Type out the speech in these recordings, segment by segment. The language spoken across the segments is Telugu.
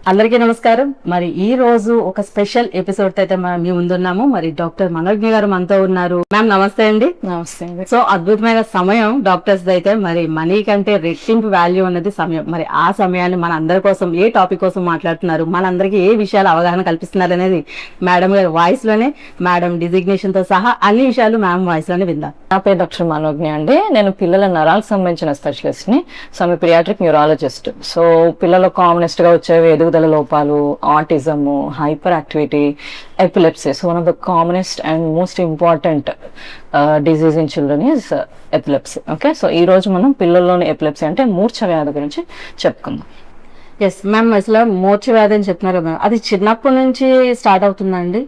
అందరికీ నమస్కారం. మరి ఈ రోజు ఒక స్పెషల్ ఎపిసోడ్ అయితే మీ ముందున్నాము. మరి డాక్టర్ మనోజ్ఞ గారు మనతో ఉన్నారు. మ్యామ్ నమస్తే అండి. నమస్తే. సో అద్భుతమైన సమయం డాక్టర్స్ అయితే. మరి మనీ కంటే రెట్టింపు వాల్యూ అనేది సమయం. మరి ఆ సమయాన్ని మన అందరి కోసం ఏ టాపిక్ కోసం మాట్లాడుతున్నారు, మనందరికీ ఏ విషయాలు అవగాహన కల్పిస్తున్నారు అనేది మేడం గారి వాయిస్ లోనే, మేడం డిజిగ్నేషన్ తో సహా అన్ని విషయాలు మ్యామ్ వాయిస్ లోనే విందాం. నా పేరు డాక్టర్ మనోజ్ఞ అండి. నేను పిల్లల నరాలకు సంబంధించిన స్పెషలిస్ట్ ని. సో మీ పీడియాట్రిక్ న్యూరాలజిస్ట్. సో పిల్లలు కామనెస్ట్ గా వచ్చేవి ఎదుగుదల లోపాలు, autism, hyper activity, epilepsy. So one of the commonest and most important disease in children is epilepsy. Okay, so ఈ రోజు మనం పిల్లల్లోని ఎపిలెప్సీ అంటే మూర్ఛ వ్యాధి గురించి చెప్పుకుందాం. ఎస్ మ్యామ్, అసలు మూర్ఛ వ్యాధి అని చెప్తున్నారు మ్యామ్, అది చిన్నప్పటి నుంచి స్టార్ట్ అవుతుందండి?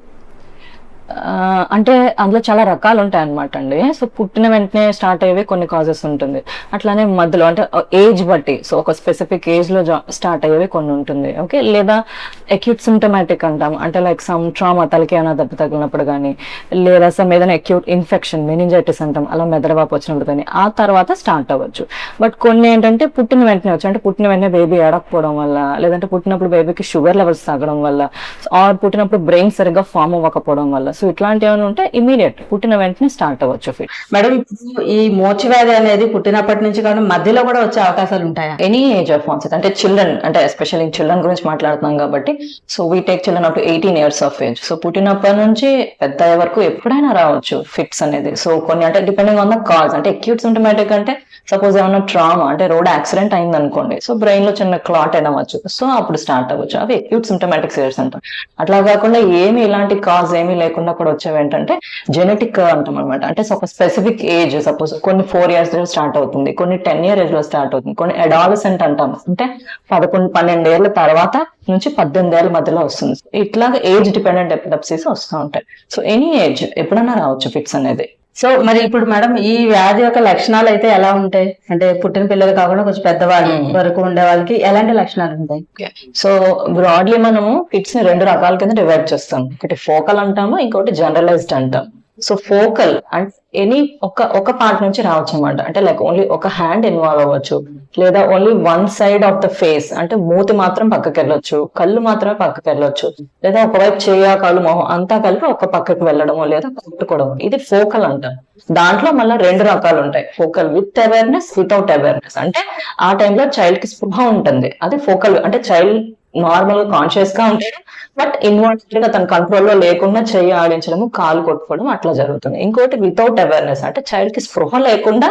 అంటే అందులో చాలా రకాలు ఉంటాయి అనమాట అండి. సో పుట్టిన వెంటనే స్టార్ట్ అయ్యేవి కొన్ని కాజెస్ ఉంటుంది. అట్లానే మధ్యలో అంటే ఏజ్ బట్టి, సో ఒక స్పెసిఫిక్ ఏజ్ లో స్టార్ట్ అయ్యేవి కొన్ని ఉంటుంది. ఓకే, లేదా అక్యూట్ సిమ్టమాటిక్ అంటాం, అంటే లైక్ సమ్ ట్రామా, తలకి ఏమైనా దెబ్బ తగిలినప్పుడు కానీ, లేదా సమ్ ఏదైనా అక్యూట్ ఇన్ఫెక్షన్, మెనింజైటిస్ అంటాం, అలా మెదడువాపు వచ్చినప్పుడు కానీ ఆ తర్వాత స్టార్ట్ అవ్వచ్చు. బట్ కొన్ని ఏంటంటే పుట్టిన వెంటనే వచ్చు, అంటే పుట్టిన వెంటనే బేబీ ఏడకపోవడం వల్ల, లేదంటే పుట్టినప్పుడు బేబీకి షుగర్ లెవెల్స్ తగ్గడం వల్ల, ఆర్ పుట్టినప్పుడు బ్రెయిన్ సరిగ్గా ఫామ్ అవ్వకపోవడం వల్ల, సో ఇట్లాంటి ఏమైనా ఉంటే ఇమీడియట్ పుట్టిన వెంటనే స్టార్ట్ అవ్వచ్చు ఫిట్. మేడం, ఈ మూర్ఛ వ్యాధి అనేది పుట్టినప్పటి నుంచి కానీ మధ్యలో కూడా వచ్చే అవకాశాలు ఉంటాయా? ఎనీ ఏజ్ ఆఫ్ ఆన్సెట్, అంటే చిల్డ్రన్, అంటే ఎస్పెషల్లీ చిల్డ్రన్ గురించి మాట్లాడుతున్నాం కాబట్టి, so we take children up to 18 years of age. So పుట్టినప్పటి నుంచి పెద్ద వరకు ఎప్పుడైనా రావచ్చు ఫిట్స్ అనేది. సో కొన్ని అంటే డిపెండింగ్ ఆన్ ద కాజ్, అంటే అక్యూట్ సిమ్టమాటిక్ అంటే సపోజ్ ఏమన్నా ట్రామా, అంటే రోడ్ యాక్సిడెంట్ అయింది అనుకోండి, సో బ్రెయిన్ లో చిన్న క్లాట్ అవ్వచ్చు, సో అప్పుడు స్టార్ట్ అవ్వచ్చు. అవి అక్యూట్ సిమ్టమాటిక్ సియర్స్ అంటాం. అట్లా కాకుండా ఏమి ఇలాంటి కాజ్ ఏమీ లేకుండా కూడా వచ్చేవి ఏంటంటే జెనెటిక్ అంటాం అనమాట. అంటే ఒక స్పెసిఫిక్ ఏజ్, సపోజ్ కొన్ని 4 years లో స్టార్ట్ అవుతుంది, కొన్ని 10 year ఏజ్ లో స్టార్ట్ అవుతుంది, కొన్ని అడాలసెంట్ అంటాం, అంటే 11-12 ఏళ్ల తర్వాత నుంచి 18 ఏళ్ల మధ్యలో వస్తుంది. ఇట్లాగా ఏజ్ డిపెండెంట్ ఎపిలెప్సీస్ వస్తూ ఉంటాయి. సో ఎనీ ఏజ్ ఎప్పుడైనా రావచ్చు ఫిట్స్ అనేది. సో మరి ఇప్పుడు మేడం, ఈ వ్యాధి యొక్క లక్షణాలు అయితే ఎలా ఉంటాయి? అంటే పుట్టిన పిల్లలు కాకుండా కొంచెం పెద్దవాళ్ళు వరకు ఉండే వాళ్ళకి ఎలాంటి లక్షణాలు ఉంటాయి? సో బ్రాడ్లీ మనము ఫిట్స్ ని 2 రకాల కింద డివైడ్ చేస్తాం. ఒకటి ఫోకల్ అంటాము, ఇంకోటి జనరలైజ్డ్ అంటాం. సో ఫోకల్ అంటే ఎనీ ఒక పార్ట్ నుంచి రావచ్చు అనమాట. అంటే లైక్ ఓన్లీ ఒక హ్యాండ్ ఇన్వాల్వ్ అవ్వచ్చు, లేదా only one side of the face, అంటే మూతి మాత్రం పక్కకి వెళ్ళొచ్చు, కళ్ళు మాత్రమే పక్కకి వెళ్ళొచ్చు, లేదా ఒకవైపు చేయ, కాళ్ళు, మొహం అంతా కలిపి ఒక పక్కకి వెళ్ళడము లేదా కొట్టుకోవడం, ఇది ఫోకల్ అంటాం. దాంట్లో మళ్ళీ 2 రకాలు ఉంటాయి, focal with awareness, without awareness. అంటే ఆ టైంలో చైల్డ్ కి స్పృహ ఉంటుంది, అది ఫోకల్. అంటే చైల్డ్ నార్మల్ గా కాన్షియస్ గా ఉంటాడు, బట్ ఇన్వాల్వ్డ్ గా తన కంట్రోల్లో లేకుండా చెయ్యి ఆడించడము, కాలు కొట్టుకోవడం అట్లా జరుగుతుంది. ఇంకోటి వితౌట్ అవేర్నెస్, అంటే చైల్డ్ కి స్పృహ లేకుండా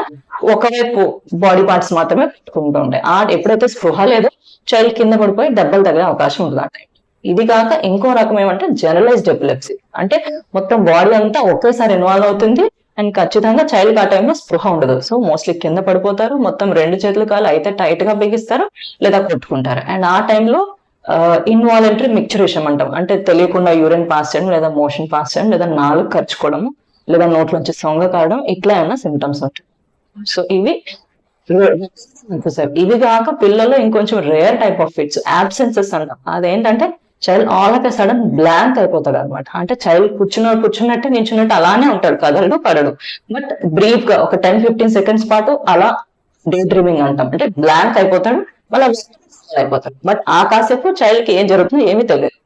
ఒకవైపు బాడీ పార్ట్స్ మాత్రమే పెట్టుకుంటూ ఉంటాయి. ఎప్పుడైతే స్పృహ లేదో చైల్డ్ కింద పడిపోయి దెబ్బలు తగిలే అవకాశం ఉంటుంది ఆ టైం. ఇది కాక ఇంకో రకం ఏమంటే జనరలైజ్డ్ ఎపిలెప్సీ, అంటే మొత్తం బాడీ అంతా ఒకేసారి ఇన్వాల్వ్ అవుతుంది అండ్ ఖచ్చితంగా చైల్డ్ ఆ టైంలో స్పృహ ఉండదు. సో మోస్ట్లీ కింద పడిపోతారు, మొత్తం 2 చేతులు కాలు అయితే టైట్ గా బిగిస్తారు లేదా కొట్టుకుంటారు. అండ్ ఆ టైంలో ఇన్వాలంటరీ మిక్చరేషన్ అంటాం, అంటే తెలియకుండా యూరిన్ పాస్ చేయడం, లేదా మోషన్ పాస్ చేయడం, లేదా నాలుగు ఖర్చుకోవడము, లేదా నోట్లోంచి సొంగ కావడం, ఇట్లా ఏమైనా సిమ్టమ్స్ ఉంటాయి. సో ఇవి కాక పిల్లల్లో ఇంకొంచెం రేర్ టైప్ ఆఫ్ ఫిట్స్ యాబ్సెన్సెస్ అంటాం. అదేంటంటే child all of a sudden blank అయిపోతాడు అనమాట. అంటే చైల్డ్ కూర్చున్నట్టే నించున్నట్టు అలానే ఉంటాడు, కదలడు పడడు, బట్ బ్రీఫ్ గా ఒక 10-15 seconds పాటు అలా డే డ్రీమింగ్ అంటాం, అంటే బ్లాంక్ అయిపోతాడు, మళ్ళీ అయిపోతాడు. బట్ ఆ కాసేపు చైల్డ్ కి ఏం జరుగుతుందో ఏమీ తెలియదు.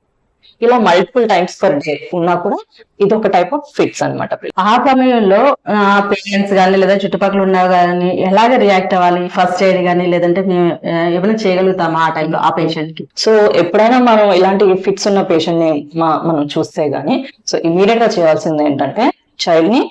ఇలా మల్టిపుల్ టైమ్స్ పర్ డే ఉన్నా కూడా ఇది ఒక టైప్ ఆఫ్ ఫిట్స్ అనమాట. ఆ సమయంలో పేరెంట్స్ కానీ లేదా చుట్టుపక్కల ఉన్నా కానీ ఎలాగ రియాక్ట్ అవ్వాలి? ఫస్ట్ ఎయిడ్ కానీ లేదంటే మేము ఏమైనా చేయగలుగుతామా ఆ టైంలో ఆ పేషెంట్ కి? సో ఎప్పుడైనా మనం ఇలాంటి ఫిట్స్ ఉన్న పేషెంట్ ని మనం చూస్తే గానీ, సో ఇమీడియట్ గా చేయాల్సింది ఏంటంటే చైల్డ్ ని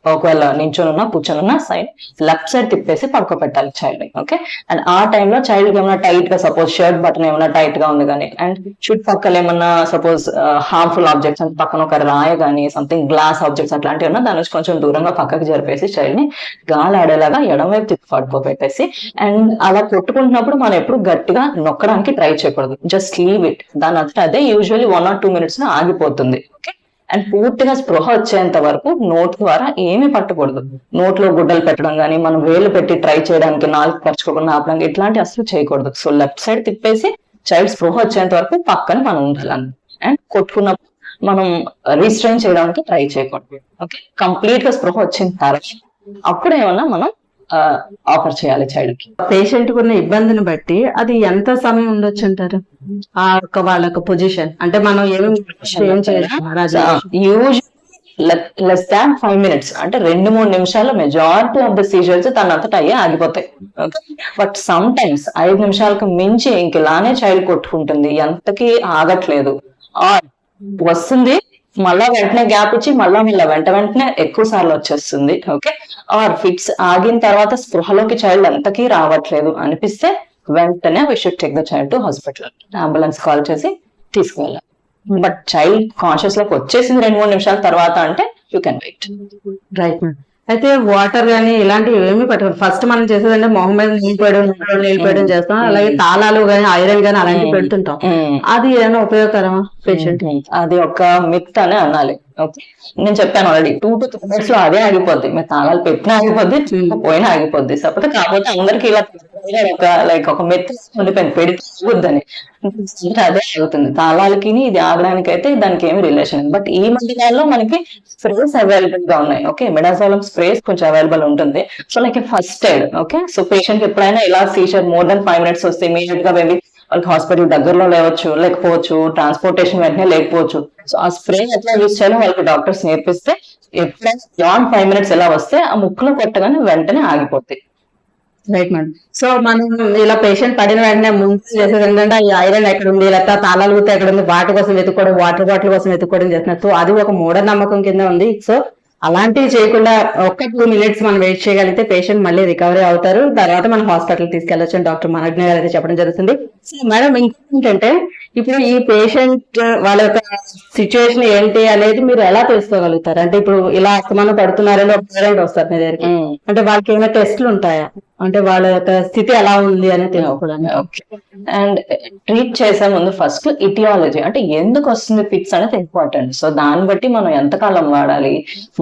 ఒకవేళ నించొనున్నా కూర్చొనున్నా సైడ్ లెఫ్ట్ సైడ్ తిప్పేసి పడుకోబెట్టాలి చైల్డ్ ని. ఓకే, అండ్ ఆ టైంలో చైల్డ్ కి ఏమైనా టైట్ గా, సపోజ్ షర్ట్ బటన్ ఏమైనా టైట్ గా ఉంది కానీ, అండ్ చుట్టుపక్కల ఏమన్నా సపోజ్ హార్మ్ఫుల్ ఆబ్జెక్ట్స్ అంటే పక్కన ఒక రాయ కానీ, సంథింగ్ గ్లాస్ ఆబ్జెక్ట్స్ అట్లాంటివి ఉన్నా దాని నుంచి కొంచెం దూరంగా పక్కకి జరిపేసి చైల్డ్ ని గాలి ఆడేలాగా ఎడమవైపు తిప్పి పడుకోబెట్టేసి, అండ్ అలా కొట్టుకుంటున్నప్పుడు మనం ఎప్పుడు గట్టిగా నొక్కడానికి ట్రై చేయకూడదు, జస్ట్ లీవ్ ఇట్. దాని అంతటా అదే యూజువల్లీ 1 or 2 minutes ఆగిపోతుంది. ఓకే, అండ్ పూర్తిగా స్పృహ వచ్చేంత వరకు నోటి ద్వారా ఏమీ పట్టకూడదు. నోట్లో గుడ్డలు పెట్టడం కానీ, మనం వేలు పెట్టి ట్రై చేయడానికి నాలుగు పరచుకోకుండా ఆపడానికి ఇట్లాంటి అసలు చేయకూడదు. సో లెఫ్ట్ సైడ్ తిప్పేసి చైల్డ్ స్పృహ వచ్చేంత వరకు పక్కన మనం ఉండాలి. అండ్ కొట్టుకున్నప్పుడు మనం రీస్ట్రైన్ చేయడానికి ట్రై చేయకూడదు. ఓకే, కంప్లీట్ గా స్పృహ వచ్చిన తర్వాత అప్పుడు ఏమన్నా మనం ఆఫర్ చేయాలి చైల్డ్ కి. పేషెంట్ ఉన్న ఇబ్బందిని బట్టి అది ఎంత సమయం ఉండొచ్చు అంటారు ఆ యొక్క వాళ్ళ పొజిషన్? అంటే మనం ఏం యూజువల్ లెస్ దాన్ 5 minutes, అంటే 2-3 నిమిషాల్లో మెజారిటీ ఆఫ్ ద సీజర్స్ తనంతట అయ్యే ఆగిపోతాయి. బట్ సమ్ టైమ్స్ 5 నిమిషాలకు మించి ఇంక ఇలానే చైల్డ్ కొట్టుకుంటుంది, ఎంతకి ఆగట్లేదు, వస్తుంది మళ్ళా వెంటనే గ్యాప్ ఇచ్చి మళ్ళా వెంటనే ఎక్కువ సార్లు వచ్చేస్తుంది. ఓకే, ఆర్ ఫిట్స్ ఆగిన తర్వాత స్పృహలోకి చైల్డ్ ఎంతకీ రావట్లేదు అనిపిస్తే వెంటనే we should take the child to hospital, ambulance call చేసి తీసుకువెళ్ళాలి. బట్ చైల్డ్ కాన్షియస్ లోకి వచ్చేసింది 2-3 నిమిషాల తర్వాత అంటే యూ కెన్ వెయిట్. రైట్. అయితే వాటర్ గానీ ఇలాంటివి ఏమి పెట్టాలి. ఫస్ట్ మనం చేసేదంటే మొహం మీద నీళ్ళు పోయడం చేస్తాం, అలాగే తాళాలు గానీ ఐరన్ గానీ అలాంటివి పెడుతుంటాం. అది ఏమైనా ఉపయోగకరమా పేషెంట్? అది ఒక మిత్ అని అనాలి. ఓకే, నేను చెప్పాను ఆల్రెడీ 2 to 3 minutes లో అదే ఆగిపోద్ది. మీరు తాళాలు పెట్టినా ఆగిపోద్ది, పోయినా ఆగిపోద్ది. కాకపోతే అందరికి ఇలా ఒక మెత్ ఉండిపోయింది, పెడితే ఆగుద్దని. అదే ఆగుతుంది. తాళాలకి ఇది ఆగడానికి అయితే దానికి ఏమి రిలేషన్. బట్ ఈ మధ్య కాలంలో మనకి స్ప్రేస్ అవైలబుల్ గా ఉన్నాయి. ఓకే, మిడాజోలం స్ప్రేస్ కొంచెం అవైలబుల్ ఉంటుంది. So like first aid. Okay, so patient ఎప్పుడైనా ఇలా సీజర్ మోర్ దెన్ 5 minutes వస్తే ఇమీడియట్ గా వెళ్ళి వాళ్ళకి హాస్పిటల్ దగ్గరలో లేకపోవచ్చు, ట్రాన్స్పోర్టేషన్ వెంటనే లేకపోవచ్చు. సో ఆ స్ప్రే ఎట్లా యూజ్ చేయాలో వాళ్ళకి డాక్టర్స్ నేర్పిస్తే ఎప్పుడైనా బియాండ్ 5 minutes ఎలా వస్తే ఆ ముక్కులో కొట్టగానే వెంటనే ఆగిపోతాయి. Right madam. సో మనం ఇలా పేషెంట్ పడిన వెంటనే ముందు చేసేది ఏంటంటే ఈ ఐరన్ ఎక్కడ ఉంది, లేకపోతే తాళాలు గుర్తు ఎక్కడ ఉంది, వాటి కోసం వెతుక్కోవడం, వాటర్ బాటిల్ కోసం వెతుక్కోవడం చేస్తున్నారు. సో అది ఒక మూఢనమ్మకం కింద ఉంది. సో అలాంటివి చేయకుండా ఒక్క 2 minutes మనం వెయిట్ చేయగలిగితే పేషెంట్ మళ్ళీ రికవరీ అవుతారు. తర్వాత మనం హాస్పిటల్ తీసుకెళ్లొచ్చు అని డాక్టర్ మనోజ్ఞ గారు అయితే చెప్పడం జరుగుతుంది. సో మేడం, ఇంకేంటంటే ఇప్పుడు ఈ పేషెంట్ వాళ్ళ యొక్క సిచ్యువేషన్ ఏంటి అనేది మీరు ఎలా తెలుసుకోగలుగుతారు? అంటే ఇప్పుడు ఇలా అస్తమానం పడుతున్నారని ఒక పేరెంట్ వస్తారు మీ దగ్గరికి, అంటే వాళ్ళకి ఏమైనా టెస్ట్లు ఉంటాయా? అంటే వాళ్ళ యొక్క స్థితి ఎలా ఉంది అని తెలుసుకోవడానికి. అండ్ ట్రీట్ చేసే ముందు ఫస్ట్ ఇటియాలజీ, అంటే ఎందుకు వస్తుంది ఫిట్స్ అనేది ఇంపార్టెంట్. సో దాన్ని బట్టి మనం ఎంతకాలం వాడాలి,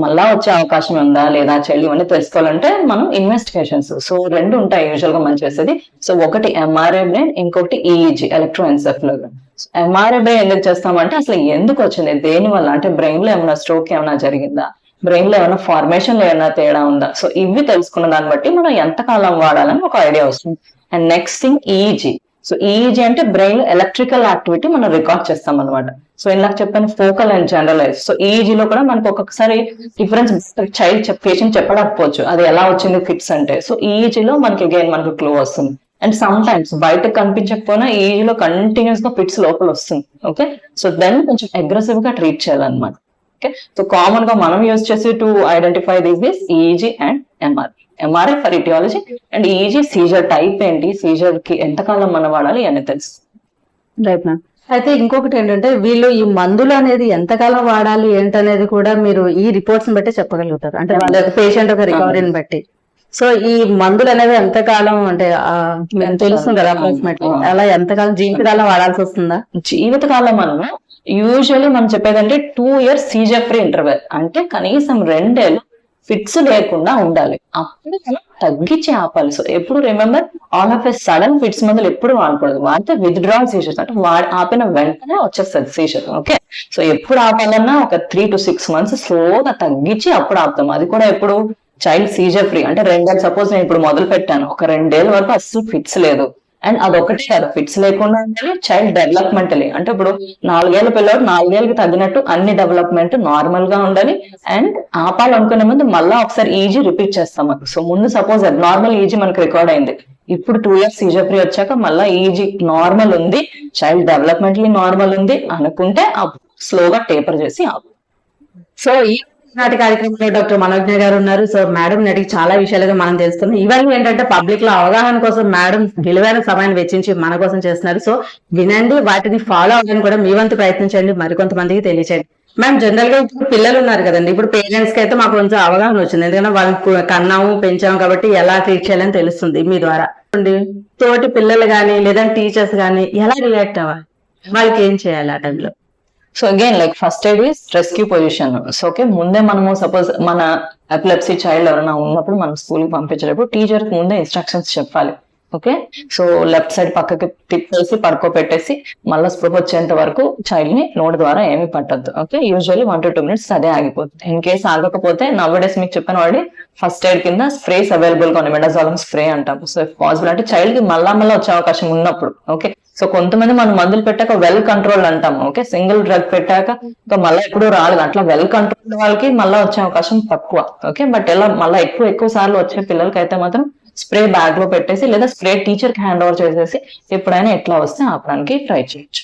మళ్ళా వచ్చే అవకాశం ఉందా లేదా చైల్డ్ ఇవన్నీ తెలుసుకోవాలంటే మనం ఇన్వెస్టిగేషన్స్. సో 2 ఉంటాయి యూజువల్ గా మనం చేసేది. సో ఒకటి ఎంఆర్ఐ బ్రెయిన్, ఇంకొకటి ఈఈజీ ఎలక్ట్రోఎన్సెఫాలోగ్రామ్. ఎంఆర్ఐ బ్రెయిన్ ఎందుకు చేస్తామంటే అసలు ఎందుకు వచ్చింది, దేని వల్ల, అంటే బ్రెయిన్ లో ఏమైనా స్ట్రోక్ ఏమైనా జరిగిందా, బ్రెయిన్ లో ఏమైనా ఫార్మేషన్ లో ఏమైనా తేడా ఉందా. సో ఇవి తెలుసుకున్న దాన్ని బట్టి మనం ఎంతకాలం వాడాలని ఒక ఐడియా వస్తుంది. And next thing EEG. So EEG అంటే బ్రెయిన్ ఎలక్ట్రికల్ యాక్టివిటీ మనం రికార్డ్ చేస్తాం అనమాట. సో ఇందాక చెప్పాను ఫోకల్ అండ్ జనరలైజ్. సో ఈఈజీలో కూడా మనకు ఒక్కొక్కసారి డిఫరెన్స్ చైల్డ్ పేషెంట్ చెప్పలేకపోవచ్చు అది ఎలా వచ్చింది ఫిట్స్ అంటే. సో ఈఈజీలో మనకి అగైన్ మనకు క్లూ వస్తుంది. అండ్ సమ్ టైమ్స్ బయటకు కనిపించకపోయినా ఈఈజీలో కంటిన్యూస్ గా ఫిట్స్ లోపల వస్తుంది. ఓకే, సో దెన్ కొంచెం అగ్రెసివ్ గా ట్రీట్ చేయాలన్నమాట. ఓకే, సో కామన్ గా మనం యూజ్ చేసి to identify this EEG and MRI. MRI for etiology and EEG seizure type ఏంటి, సీజర్ కి ఎంతకాలం మనం వాడాలి అని తెలుసు. Right ma'am. అయితే ఇంకొకటి ఏంటంటే వీళ్ళు ఈ మందులు అనేది ఎంతకాలం వాడాలి ఏంటనేది కూడా మీరు ఈ రిపోర్ట్స్ బట్టి చెప్పగలుగుతారు, అంటే వాళ్ళ పేషెంట్ ఒక రికవరీని బట్టి. సో ఈ మందులు అనేవి ఎంతకాలం అంటే తెలుస్తుంది కదా అప్రాక్సిమేట్లీ, అలా ఎంతకాలం జీవితకాలం వాడాల్సి వస్తుందా? జీవితకాలం అన్న యూజువల్లీ మనం చెప్పేదంటే 2 years సీజర్ ఫ్రీ ఇంటర్వెల్, అంటే కనీసం 2 ఏళ్ళు ఫిట్స్ లేకుండా ఉండాలి. అప్పుడు మనం తగ్గించి ఆపాలి. సో ఎప్పుడు remember, all of a sudden fits మందులు ఎప్పుడు వాడకూడదు. వాడితే విత్డ్రాల్ సీజర్స్, అంటే ఆపిన వెంటనే వచ్చేస్తుంది సీజర్. ఓకే, సో ఎప్పుడు ఆపాలన్నా ఒక 3 to 6 months స్లోగా తగ్గించి అప్పుడు ఆపుతాం. అది కూడా ఎప్పుడు చైల్డ్ సీజర్ ఫ్రీ, అంటే 2 ఏళ్ళు సపోజ్ నేను ఇప్పుడు మొదలు పెట్టాను, ఒక 2 ఏళ్ళ వరకు అస్సలు ఫిట్స్ లేదు. అండ్ అదొకటి కాదు, ఫిట్స్ లేకుండా ఉండాలి. చైల్డ్ డెవలప్మెంటలీ, అంటే ఇప్పుడు 4 ఏళ్ళ పిల్లలు 4 ఏళ్ళకి తగ్గినట్టు అన్ని డెవలప్మెంట్ నార్మల్ గా ఉండాలి. అండ్ ఆపాలనుకునే ముందు మళ్ళీ ఒకసారి ఈజీ రిపీట్ చేస్తాం. సో ముందు సపోజ్ నార్మల్ ఈజీ మనకు రికార్డ్ అయింది, ఇప్పుడు 2 years సీజర్ ఫ్రీ వచ్చాక మళ్ళీ ఈజీ నార్మల్ ఉంది, చైల్డ్ డెవలప్మెంటలీ నార్మల్ ఉంది అనుకుంటే స్లోగా టేపర్ చేసి ఆపు. సో ఈ నాటి కార్యక్రమంలో డాక్టర్ మనోజ్ఞ గారు ఉన్నారు. సో మేడం అడిగి చాలా విషయాలుగా మనం తెలుస్తున్నాం. ఇవన్నీ ఏంటంటే పబ్లిక్ లో అవగాహన కోసం మేడం విలువైన సమయాన్ని వెచ్చించి మన కోసం చేస్తున్నారు. సో వినండి, వాటిని ఫాలో అవ్వడానికి కూడా మీ వంతు ప్రయత్నించండి, మరికొంతమందికి తెలియచేయండి. మ్యామ్, జనరల్ గా ఇప్పుడు పిల్లలు ఉన్నారు కదండి, ఇప్పుడు పేరెంట్స్ కి అయితే మాకు కొంచెం అవగాహన వచ్చింది, ఎందుకంటే వాళ్ళని కన్నాము పెంచాము కాబట్టి ఎలా ట్రీట్ చేయాలని తెలుస్తుంది మీ ద్వారా. తోటి పిల్లలు కానీ లేదా టీచర్స్ కానీ ఎలా రియాక్ట్ అవ్వాలి, వాళ్ళకి ఏం చేయాలి ఆ టైంలో? So again like first aid is rescue position. So okay, ముందే మనము సపోజ్ మన ఎపిలెప్సీ చైల్డ్ ఎవరైనా ఉన్నప్పుడు మనం స్కూల్కి పంపించేటప్పుడు టీచర్కి ముందే ఇన్స్ట్రక్షన్స్ చెప్పాలి. ఓకే, సో లెఫ్ట్ సైడ్ పక్కకి తిప్పేసి పడుకోబెట్టేసి మళ్ళీ స్పృహ వచ్చేంత వరకు చైల్డ్ ని నోటి ద్వారా ఏమి పట్టద్దు. ఓకే, యూజువల్లీ 1 to 2 minutes అదే ఆగిపోతుంది. ఇన్ కేస్ ఆగకపోతే నవ్వడేస్ మీకు చెప్పిన వాడి ఫస్ట్ ఎయిడ్ కింద స్ప్రేస్ అవైలబుల్ గా ఉన్నాయి, మెడాజాలం స్ప్రే అంటాం. సో పాసిబుల్ అంటే చైల్డ్ కి మళ్ళా వచ్చే అవకాశం ఉన్నప్పుడు. ఓకే, సో కొంతమంది మనం మందులు పెట్టాక వెల్ కంట్రోల్ అంటాము. ఓకే, సింగిల్ డ్రగ్ పెట్టాక ఇంకా మళ్ళీ ఎప్పుడు రాలేదు, అట్లా వెల్ కంట్రోల్ వాళ్ళకి మళ్ళీ వచ్చే అవకాశం తక్కువ. ఓకే, బట్ ఎలా మళ్ళీ ఎక్కువ సార్లు వచ్చే పిల్లలకి అయితే మాత్రం స్ప్రే బ్యాగ్ లో పెట్టేసి లేదా స్ప్రే టీచర్ కి హ్యాండ్ ఓవర్ చేసేసి ఎప్పుడైనా ఎట్లా వస్తే ఆపడానికి ట్రై చేయొచ్చు.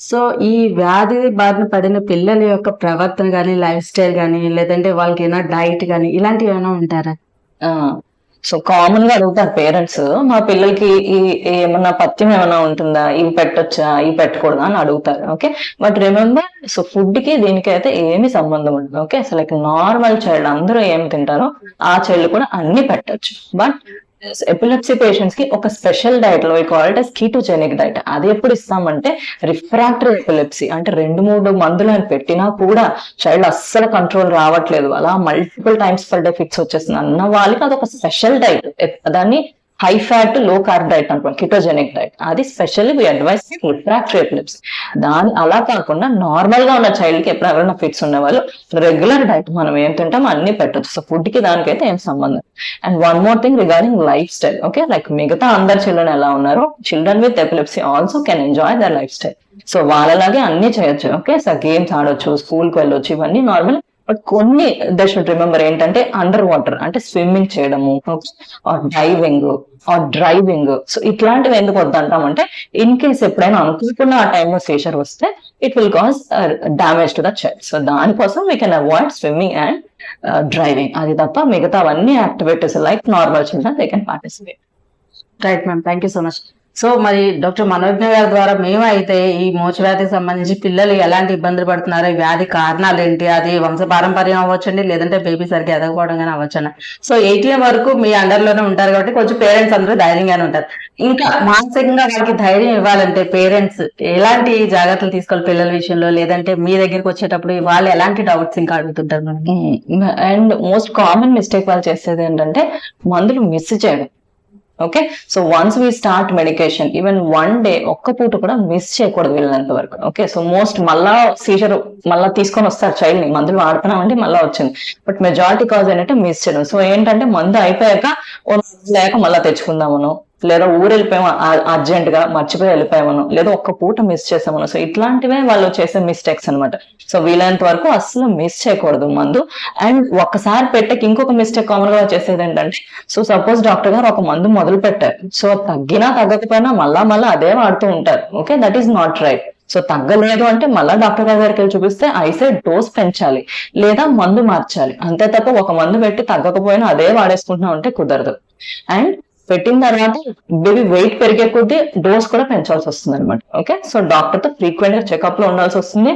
సో ఈ వ్యాధి బారిన పడిన పిల్లల యొక్క ప్రవర్తన కానీ, లైఫ్ స్టైల్ కానీ, లేదంటే వాళ్ళకి ఏమైనా డైట్ కానీ ఇలాంటివి ఏమైనా ఉంటారా? సో కామన్ గా అడుగుతారు పేరెంట్స్, మా పిల్లలకి ఈ ఏమన్నా పథ్యం ఏమైనా ఉంటుందా, ఇవి పెట్టొచ్చా, ఇవి పెట్టకూడదా అని అడుగుతారు. Okay, but remember, so food కి దీనికి అయితే ఏమి సంబంధం ఉండదు. ఓకే, అసలు లైక్ నార్మల్ చైల్డ్ అందరూ ఏం తింటారో ఆ చైల్డ్ కూడా అన్ని పెట్టొచ్చు. బట్ ఎపిలెప్సీ పేషెంట్స్ కి ఒక స్పెషల్ డైట్ లో కాల్ ఇట్ కీటోజెనిక్ డైట్. అది ఎప్పుడు ఇస్తామంటే రిఫ్రాక్టరీ ఎపిలెప్సీ అంటే 2-3 మందులు పెట్టినా కూడా చైల్డ్ అస్సలు కంట్రోల్ రావట్లేదు, అలా multiple times per day fix వచ్చేస్తుంది అన్న వాళ్ళకి అదొక స్పెషల్ డైట్. దాన్ని హై ఫ్యాట్ లో కార్బ్ డైట్ అంటాం, కిటోజెనిక్ డైట్. అది స్పెషల్లీ వి అడ్వైస్ రిఫ్రాక్టరీ ఎపిలెప్సీ. దాని అలా కాకుండా నార్మల్ గా ఉన్న చైల్డ్ కి ఎప్పుడు ఎవరైనా ఫిట్స్ ఉన్న వాళ్ళు రెగ్యులర్ డైట్ మనం ఏం తింటాం అన్ని పెట్టచ్చు. సో ఫుడ్ కి దానికైతే ఏం సంబంధం. And one more thing regarding lifestyle. Okay, like మిగతా అందరు చిల్డ్రన్ ఎలా ఉన్నారో children with epilepsy also can enjoy their lifestyle. So వాళ్ళలాగే అన్ని చేయొచ్చు. ఓకే, సో గేమ్స్ ఆడొచ్చు, స్కూల్ కి వెళ్ళొచ్చు, ఇవన్నీ నార్మల్. బట్ కొన్ని దే షుడ్ రిమెంబర్ ఏంటంటే అండర్ వాటర్ అంటే స్విమ్మింగ్ చేయడము, డైవింగ్ ఆర్ డ్రైవింగ్. సో ఇట్లాంటివి ఎందుకు వద్దంటామంటే ఇన్ కేస్ ఎప్పుడైనా అనుకోకుండా ఆ టైంలో సీజర్ వస్తే it will cause damage to the child. So దానికోసం we can avoid swimming and driving. అది తప్ప మిగతావన్నీ activities like normal children they can participate. Right ma'am, thank you so much. So మరి డాక్టర్ మనోజ్ఞ గారి ద్వారా మేము అయితే ఈ మోచ వ్యాధికి సంబంధించి పిల్లలు ఎలాంటి ఇబ్బందులు పడుతున్నారు, ఈ వ్యాధి కారణాలు ఏంటి, అది వంశపారంపర్యం అవ్వచ్చండి, లేదంటే బేబీ సరిగ్గా ఎదగకపోవడం కానీ అవ్వచ్చండి. సో 18 వరకు మీ అండర్లోనే ఉంటారు కాబట్టి కొంచెం పేరెంట్స్ అందరూ ధైర్యంగానే ఉంటారు. ఇంకా మానసికంగా వాళ్ళకి ధైర్యం ఇవ్వాలంటే పేరెంట్స్ ఎలాంటి జాగ్రత్తలు తీసుకోవాలి పిల్లల విషయంలో, లేదంటే మీ దగ్గరికి వచ్చేటప్పుడు వాళ్ళు ఎలాంటి డౌట్స్ ఇంకా అడుగుతుంటారు? అండ్ మోస్ట్ కామన్ మిస్టేక్ వాళ్ళు చేసేది ఏంటంటే మందులు మిస్ చేయడం. Okay, so once we start medication even 1 day ఒక్క పూట కూడా మిస్ చేయకూడదు వీళ్ళంత వరకు. ఓకే, సో మోస్ట్ మళ్ళా సీజర్ మళ్ళీ తీసుకొని వస్తారు చైల్డ్ ని, మందులు వాడుతున్నామంటే మళ్ళీ వచ్చింది. బట్ మెజారిటీ కాజ్ ఏంటంటే మిస్ చేయడం. సో ఏంటంటే మందు అయిపోయాక లేక మళ్ళీ తెచ్చుకుందామను, లేదా ఊరు వెళ్ళిపోయాము అర్జెంట్ గా మర్చిపోయి వెళ్ళిపోయామను, లేదా ఒక్క పూట మిస్ చేసామను. సో ఇట్లాంటివే వాళ్ళు చేసే మిస్టేక్స్ అనమాట. సో వీలైనంత వరకు అసలు మిస్ చేయకూడదు మందు. అండ్ ఒక్కసారి పెట్టక ఇంకొక మిస్టేక్ కామన్ గా చేసేది ఏంటంటే, సో సపోజ్ డాక్టర్ గారు ఒక మందు మొదలు పెట్టారు, సో తగ్గినా తగ్గకపోయినా మళ్ళా అదే వాడుతూ ఉంటారు. Okay, that is not right. So తగ్గలేదు అంటే మళ్ళీ డాక్టర్ గారి దగ్గరికి వెళ్ళి చూపిస్తే ఐసే డోస్ పెంచాలి లేదా మందు మార్చాలి. అంతే తప్ప ఒక మందు పెట్టి తగ్గకపోయినా అదే వాడేసుకుంటున్నాం అంటే కుదరదు. అండ్ పెట్టిన తర్వాత బేబీ వెయిట్ పెరిగే కొద్దీ డోస్ కూడా పెంచాల్సి వస్తుంది అనమాట. ఓకే, సో డాక్టర్ తో ఫ్రీక్వెంట్ గా చెకప్ లో ఉండాల్సి వస్తుంది,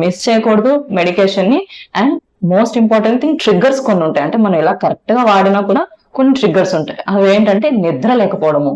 మిస్ చేయకూడదు మెడికేషన్ ని. And most important thing triggers కొన్ని ఉంటాయి, అంటే మనం ఇలా కరెక్ట్ గా వాడినా కూడా కొన్ని ట్రిగ్గర్స్ ఉంటాయి. అవి ఏంటంటే నిద్ర లేకపోవడము,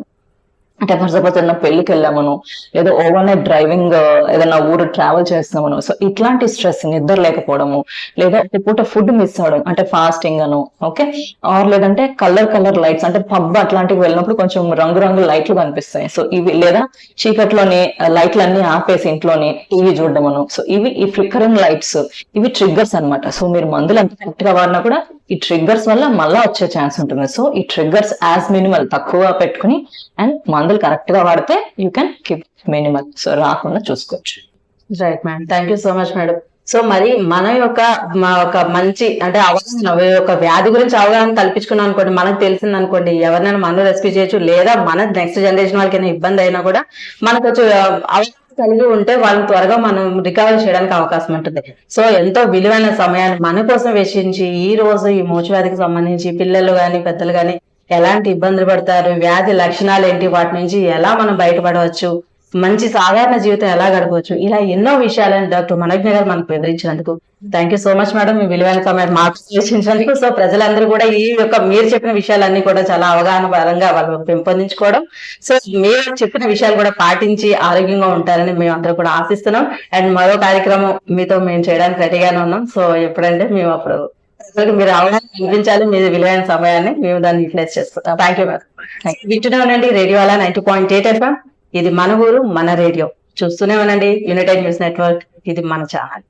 అంటే ఫర్ సపోజ్ ఏదైనా పెళ్లికి వెళ్ళామను, లేదా ఓవర్ నైట్ డ్రైవింగ్ ఏదైనా ఊరు ట్రావెల్ చేస్తామను, సో ఇట్లాంటి స్ట్రెస్, నిద్ర లేకపోవడము, లేదా ఒక పూట ఫుడ్ మిస్ అవడం అంటే ఫాస్టింగ్ అను. ఓకే, ఆర్ లేదంటే కలర్ లైట్స్ అంటే పబ్ అట్లాంటివి వెళ్ళినప్పుడు కొంచెం రంగు లైట్లు కనిపిస్తాయి. సో ఇవి లేదా చీకట్లోని లైట్లన్నీ ఆపేసి ఇంట్లోని టీవీ చూడడమను. సో ఈ ఫ్లికరింగ్ లైట్స్ ఇవి ట్రిగ్గర్స్ అనమాట. సో మీరు మందులు ఎంత కరెక్ట్ గా వాడినా కూడా ఈ ట్రిగ్గర్స్ వల్ల మళ్ళా వచ్చే ఛాన్స్ ఉంటుంది. సో ఈ ట్రిగ్గర్స్ యాజ్ మినిమల్ తక్కువ పెట్టుకుని అండ్ మందులు కరెక్ట్ గా వాడితే you can keep minimal, so రాకుండా చూసుకోవచ్చు. Right madam, thank you so much madam. So మరి మన ఒక మంచి అంటే అవగాహన ఒక వ్యాధి గురించి అవగాహన కల్పించుకున్నాం అనుకోండి, మనకు తెలిసింది అనుకోండి, ఎవరినైనా మనం రెస్క్యూ చేయొచ్చు, లేదా మన నెక్స్ట్ జనరేషన్ వాళ్ళకైనా ఇబ్బంది అయినా కూడా మనకు కొంచెం అవగాహన కలిగి ఉంటే వాళ్ళని త్వరగా మనం రికవరీ చేయడానికి అవకాశం ఉంటుంది. సో ఎంతో విలువైన సమయాన్ని మన కోసం వెచ్చించి ఈ రోజు ఈ మోచ వ్యాధికి సంబంధించి పిల్లలు గాని పెద్దలు గాని ఎలాంటి ఇబ్బందులు పడతారు, వ్యాధి లక్షణాలు ఏంటి, వాటి నుంచి ఎలా మనం బయటపడవచ్చు, మంచి సాధారణ జీవితం ఎలా గడపవచ్చు, ఇలా ఎన్నో విషయాలను డాక్టర్ మనోజ్ఞ గారు మనకు వివరించినందుకు thank you so much madam. మీ విలువైన సమయం మాకు సూచించినందుకు. సో ప్రజలందరూ కూడా ఈ యొక్క మీరు చెప్పిన విషయాలన్నీ కూడా చాలా అవగాహన పరంగా వాళ్ళు పెంపొందించుకోవడం, సో మీరు చెప్పిన విషయాలు కూడా పాటించి ఆరోగ్యంగా ఉంటారని మేము అందరూ కూడా ఆశిస్తున్నాం. అండ్ మరో కార్యక్రమం మీతో మేము చేయడానికి రెడీగానే ఉన్నాం. సో ఎప్పుడంటే మేము అప్పుడు ప్రజలకు మీరు అవగాహన కల్పించాలి, మీ విలువైన సమయాన్ని మేము దాన్ని యూటిలైజ్ చేస్తాం. Thank you madam. వింటూనే ఉండండి రేడియో అలా 90.8 FM. ఇది మన ఊరు మన రేడియో. చూస్తూనే ఉండండి యునైటెడ్ న్యూస్ నెట్వర్క్. ఇది మన ఛానల్.